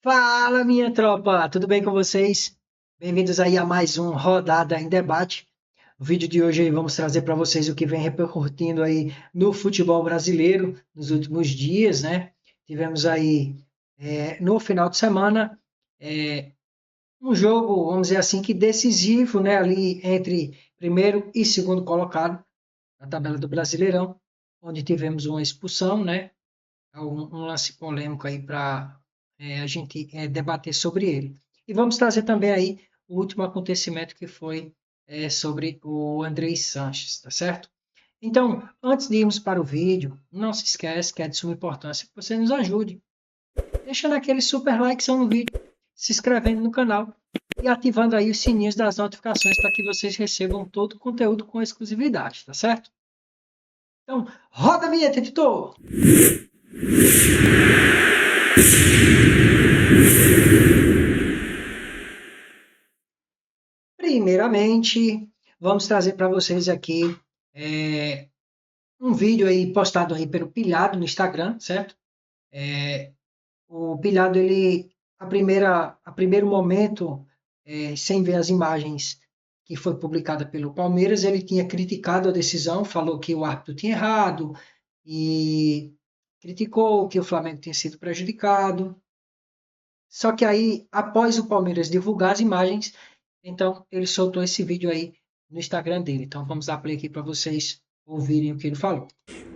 Fala, minha tropa, tudo bem com vocês? Bem-vindos aí a mais um Rodada em Debate. No vídeo de hoje aí vamos trazer para vocês o que vem repercutindo aí no futebol brasileiro nos últimos dias, né? Tivemos aí no final de semana é, um jogo, vamos dizer assim, que decisivo, né? Ali entre primeiro e segundo colocado na tabela do Brasileirão, onde tivemos uma expulsão, né? Um lance polêmico aí para a gente debater sobre ele. E vamos trazer também aí o último acontecimento que foi sobre o Andrei Sanches, tá certo? Então, antes de irmos para o vídeo, não se esquece que é de suma importância que você nos ajude, deixando aquele super like no vídeo, se inscrevendo no canal e ativando aí os sininhos das notificações para que vocês recebam todo o conteúdo com exclusividade, tá certo? Então, roda a vinheta, editor! Primeiramente, vamos trazer para vocês aqui um vídeo aí postado aí pelo Pilhado no Instagram, certo? O Pilhado, ele, a primeiro momento, sem ver as imagens que foi publicada pelo Palmeiras, ele tinha criticado a decisão, falou que o árbitro tinha errado e criticou que o Flamengo tinha sido prejudicado. Só que aí, após o Palmeiras divulgar as imagens, então ele soltou esse vídeo aí no Instagram dele. Então vamos dar play aqui para vocês ouvirem o que ele falou.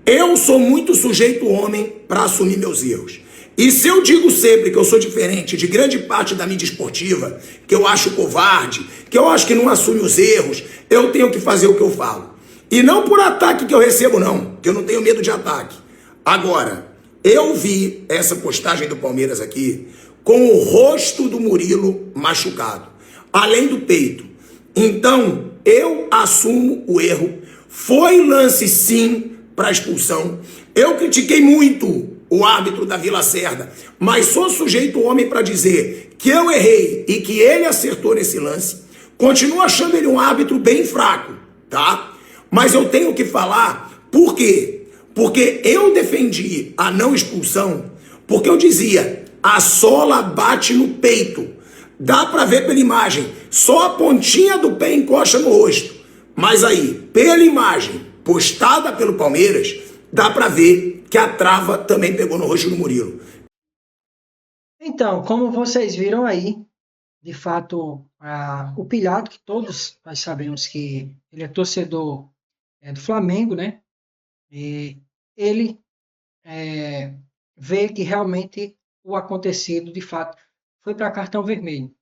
Eu sou muito sujeito homem para assumir meus erros. E se eu digo sempre que eu sou diferente de grande parte da mídia esportiva, que eu acho covarde, que eu acho que não assume os erros, eu tenho que fazer o que eu falo. E não por ataque que eu recebo, não, que eu não tenho medo de ataque. Agora, eu vi essa postagem do Palmeiras aqui com o rosto do Murilo machucado, além do peito. Então, eu assumo o erro. Foi lance sim para expulsão. Eu critiquei muito o árbitro da Vila Cerda, mas sou sujeito homem para dizer que eu errei e que ele acertou nesse lance. Continuo achando ele um árbitro bem fraco, tá? Mas eu tenho que falar por quê? Porque eu defendi a não expulsão, porque eu dizia, a sola bate no peito. Dá para ver pela imagem, só a pontinha do pé encosta no rosto. Mas aí, pela imagem postada pelo Palmeiras, dá para ver que a trava também pegou no rosto do Murilo. Então, como vocês viram aí, de fato, o Pilhado, que todos nós sabemos que ele é torcedor do Flamengo, né? E ele vê que realmente o acontecido, de fato, foi para cartão vermelho.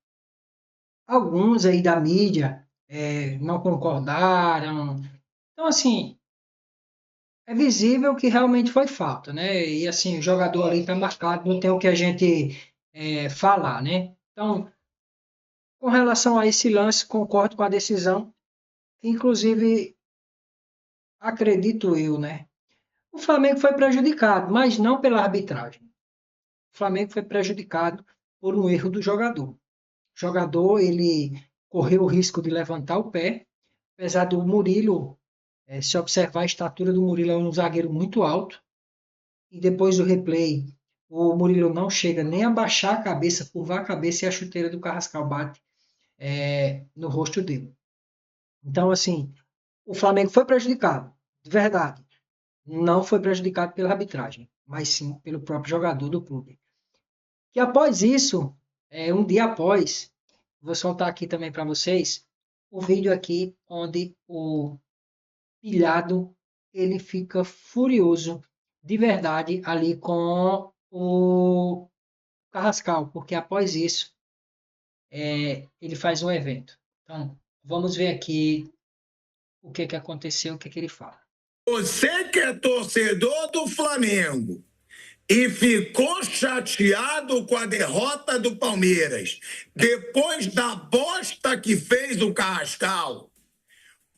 Alguns aí da mídia não concordaram. Então, assim, é visível que realmente foi falta, né? E assim, o jogador ali está marcado, não tem o que a gente falar, né? Então, com relação a esse lance, concordo com a decisão, inclusive acredito eu, né? O Flamengo foi prejudicado, mas não pela arbitragem. O Flamengo foi prejudicado por um erro do jogador. O jogador, ele correu o risco de levantar o pé, apesar do Murilo, se observar a estatura do Murilo, é um zagueiro muito alto, e depois do replay, o Murilo não chega nem a baixar a cabeça, curvar a cabeça e a chuteira do Carrascal bate no rosto dele. Então, assim, o Flamengo foi prejudicado, de verdade. Não foi prejudicado pela arbitragem, mas sim pelo próprio jogador do clube. E após isso, um dia após, vou soltar aqui também para vocês o vídeo aqui onde o Pilhado ele fica furioso de verdade ali com o Carrascal, porque após isso ele faz um evento. Então, vamos ver aqui o que aconteceu, o que ele fala. Você que é torcedor do Flamengo e ficou chateado com a derrota do Palmeiras depois da bosta que fez o Carrascal,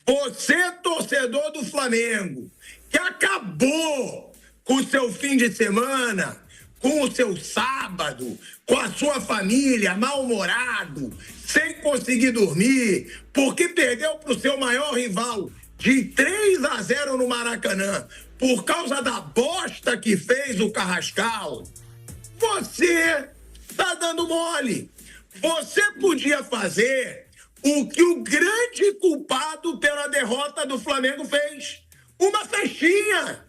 você, torcedor do Flamengo, que acabou com o seu fim de semana, com o seu sábado, com a sua família mal-humorado, sem conseguir dormir, porque perdeu para o seu maior rival de 3-0 no Maracanã, por causa da bosta que fez o Carrascal, você está dando dando mole. Você podia fazer o que o grande culpado pela derrota do Flamengo fez. Uma festinha.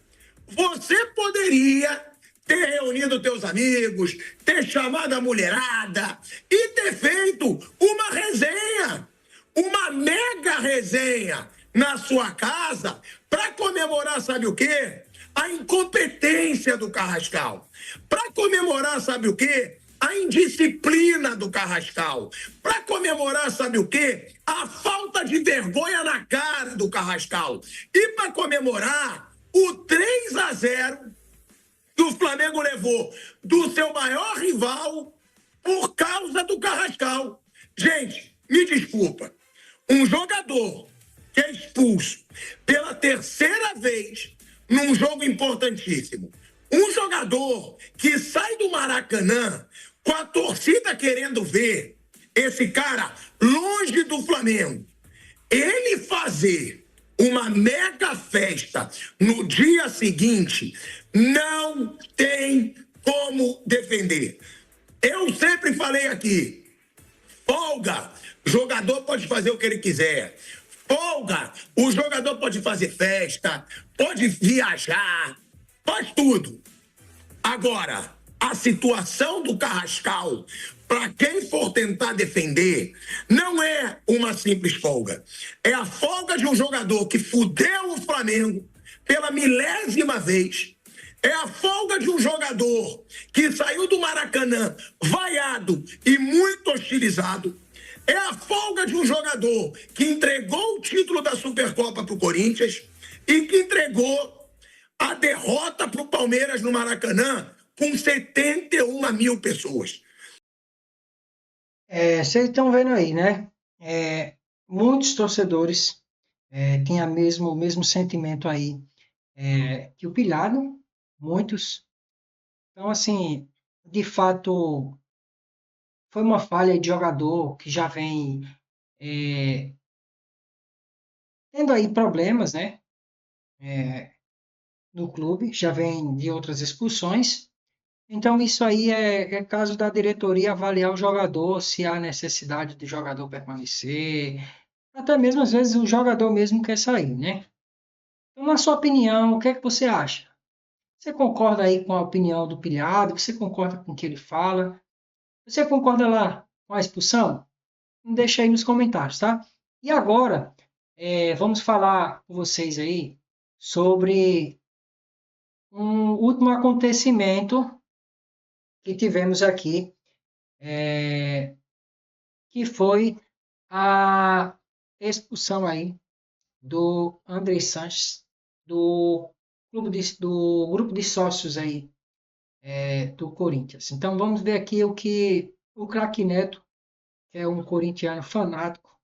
Você poderia ter reunido teus amigos, ter chamado a mulherada e ter feito uma resenha, uma mega resenha na sua casa para comemorar, sabe o quê? A incompetência do Carrascal. Para comemorar, sabe o quê? A indisciplina do Carrascal. Para comemorar, sabe o quê? A falta de vergonha na cara do Carrascal. E para comemorar o 3-0 que o Flamengo levou do seu maior rival por causa do Carrascal. Gente, me desculpa. Um jogador que é expulso pela terceira vez num jogo importantíssimo. Um jogador que sai do Maracanã com a torcida querendo ver esse cara longe do Flamengo. Ele fazer uma mega festa no dia seguinte não tem como defender. Eu sempre falei aqui, folga, jogador pode fazer o que ele quiser. Folga, o jogador pode fazer festa, pode viajar, faz tudo. Agora, a situação do Carrascal, para quem for tentar defender, não é uma simples folga. É a folga de um jogador que fudeu o Flamengo pela milésima vez. É a folga de um jogador que saiu do Maracanã vaiado e muito hostilizado. É a folga de um jogador que entregou o título da Supercopa para o Corinthians e que entregou a derrota para o Palmeiras no Maracanã com 71 mil pessoas. Vocês estão vendo aí, né? Muitos torcedores têm o mesmo sentimento aí que o Pilhado, muitos. Então, assim, de fato, foi uma falha de jogador que já vem tendo aí problemas, né? No clube, já vem de outras expulsões. Então, isso aí é caso da diretoria avaliar o jogador, se há necessidade do jogador permanecer. Até mesmo, às vezes, o jogador mesmo quer sair, né? Então, na sua opinião, o que é que você acha? Você concorda aí com a opinião do Pilhado? Você concorda com o que ele fala? Você concorda lá com a expulsão? Deixa aí nos comentários, tá? E agora, vamos falar com vocês aí sobre um último acontecimento que tivemos aqui, que foi a expulsão aí do André Sanches do grupo de sócios aí do Corinthians. Então vamos ver aqui o que o craque Neto, que é um corintiano fanático,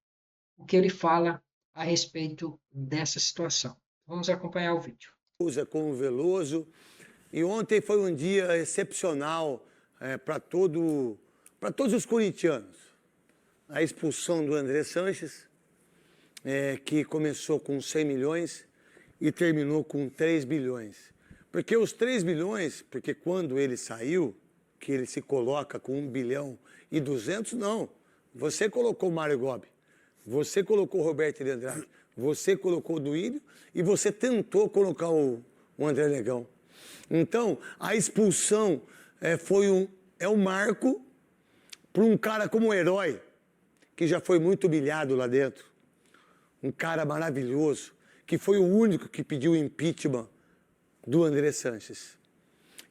o que ele fala a respeito dessa situação. Vamos acompanhar o vídeo. Usa com o Veloso. E ontem foi um dia excepcional para todos os corintianos. A expulsão do André Sanches, que começou com 100 milhões e terminou com 3 bilhões. Porque os 3 bilhões, porque quando ele saiu, que ele se coloca com 1 bilhão e 200, não. Você colocou o Mário Gobi, você colocou o Roberto de Andrade, você colocou o Duílio e você tentou colocar o André Negão. Então, a expulsão é um marco para um cara como o Herói, que já foi muito humilhado lá dentro. Um cara maravilhoso, que foi o único que pediu o impeachment do André Sanches.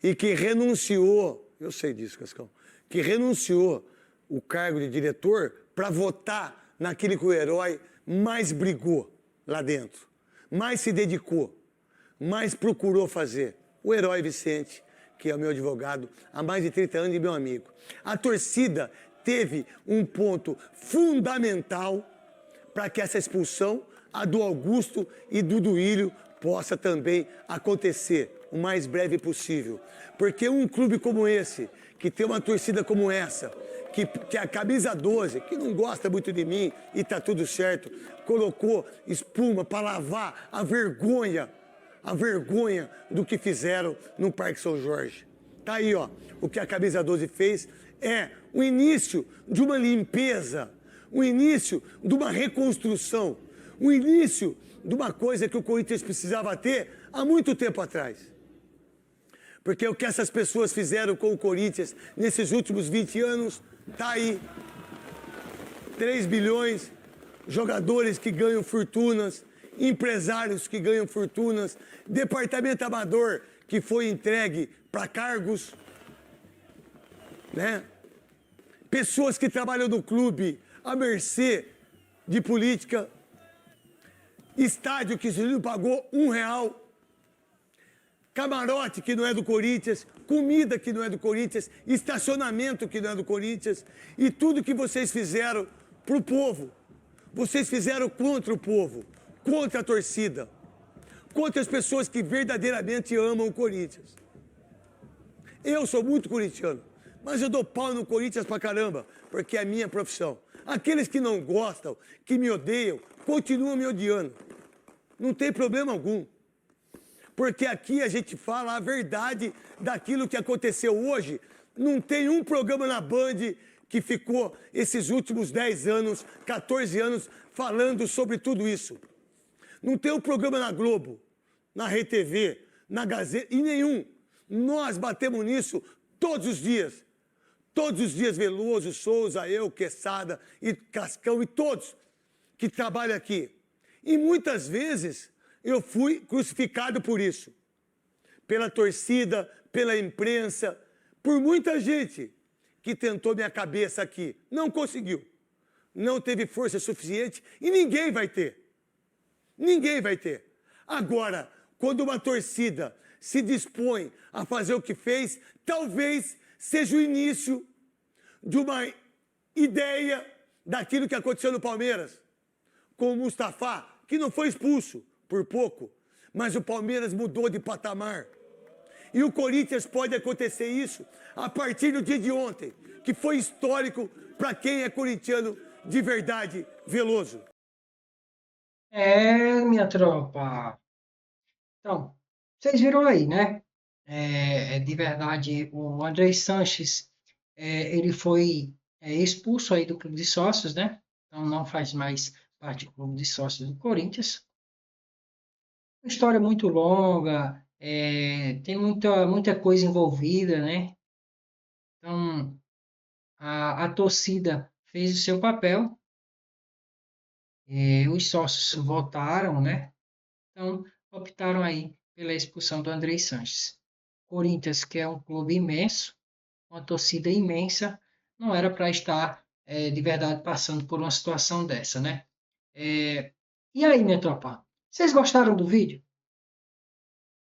E que renunciou, eu sei disso, Cascão, que renunciou o cargo de diretor para votar naquele que o Herói mais brigou lá dentro, mais se dedicou, mais procurou fazer. O Herói Vicente, que é o meu advogado há mais de 30 anos e meu amigo. A torcida teve um ponto fundamental para que essa expulsão, a do Augusto e do Duílio, possa também acontecer o mais breve possível. Porque um clube como esse, que tem uma torcida como essa, que a camisa 12, que não gosta muito de mim e tá tudo certo, colocou espuma para lavar a vergonha do que fizeram no Parque São Jorge. Tá aí, ó, o que a Camisa 12 fez é o início de uma limpeza, o início de uma reconstrução, o início de uma coisa que o Corinthians precisava ter há muito tempo atrás. Porque o que essas pessoas fizeram com o Corinthians nesses últimos 20 anos, tá aí. 3 bilhões, jogadores que ganham fortunas, empresários que ganham fortunas, departamento amador que foi entregue para cargos, né? Pessoas que trabalham no clube à mercê de política, estádio que se não pagou R$1, camarote que não é do Corinthians, comida que não é do Corinthians, estacionamento que não é do Corinthians, e tudo que vocês fizeram para o povo, vocês fizeram contra o povo, contra a torcida, contra as pessoas que verdadeiramente amam o Corinthians. Eu sou muito corintiano, mas eu dou pau no Corinthians pra caramba, porque é a minha profissão. Aqueles que não gostam, que me odeiam, continuam me odiando. Não tem problema algum. Porque aqui a gente fala a verdade daquilo que aconteceu hoje. Não tem um programa na Band que ficou esses últimos 10 anos, 14 anos, falando sobre tudo isso. Não tem um programa na Globo, na RTV, na Gazeta, e nenhum. Nós batemos nisso todos os dias. Todos os dias, Veloso, Souza, eu, Quesada e Cascão e todos que trabalham aqui. E muitas vezes eu fui crucificado por isso. Pela torcida, pela imprensa, por muita gente que tentou minha cabeça aqui. Não conseguiu. Não teve força suficiente e ninguém vai ter. Ninguém vai ter. Agora, quando uma torcida se dispõe a fazer o que fez, talvez seja o início de uma ideia daquilo que aconteceu no Palmeiras, com o Mustafa, que não foi expulso por pouco, mas o Palmeiras mudou de patamar. E o Corinthians pode acontecer isso a partir do dia de ontem, que foi histórico para quem é corintiano de verdade, Veloso. Minha tropa. Então, vocês viram aí, né? De verdade, o André Sanches, ele foi expulso aí do clube de sócios, né? Então não faz mais parte do clube de sócios do Corinthians. Uma história muito longa, tem muita coisa envolvida, né? Então, a torcida fez o seu papel, os sócios votaram, né? Então, optaram aí pela expulsão do André Sanches. Corinthians, que é um clube imenso, uma torcida imensa, não era para estar de verdade passando por uma situação dessa, né? E aí, minha tropa, vocês gostaram do vídeo?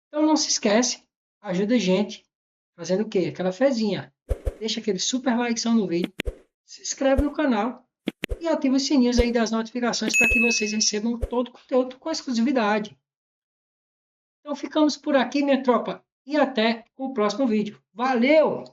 Então não se esquece, ajuda a gente fazendo o quê? Aquela fezinha. Deixa aquele super likezão no vídeo, se inscreve no canal e ativa os sininhos aí das notificações para que vocês recebam todo o conteúdo com exclusividade. Então ficamos por aqui, minha tropa, e até o próximo vídeo. Valeu!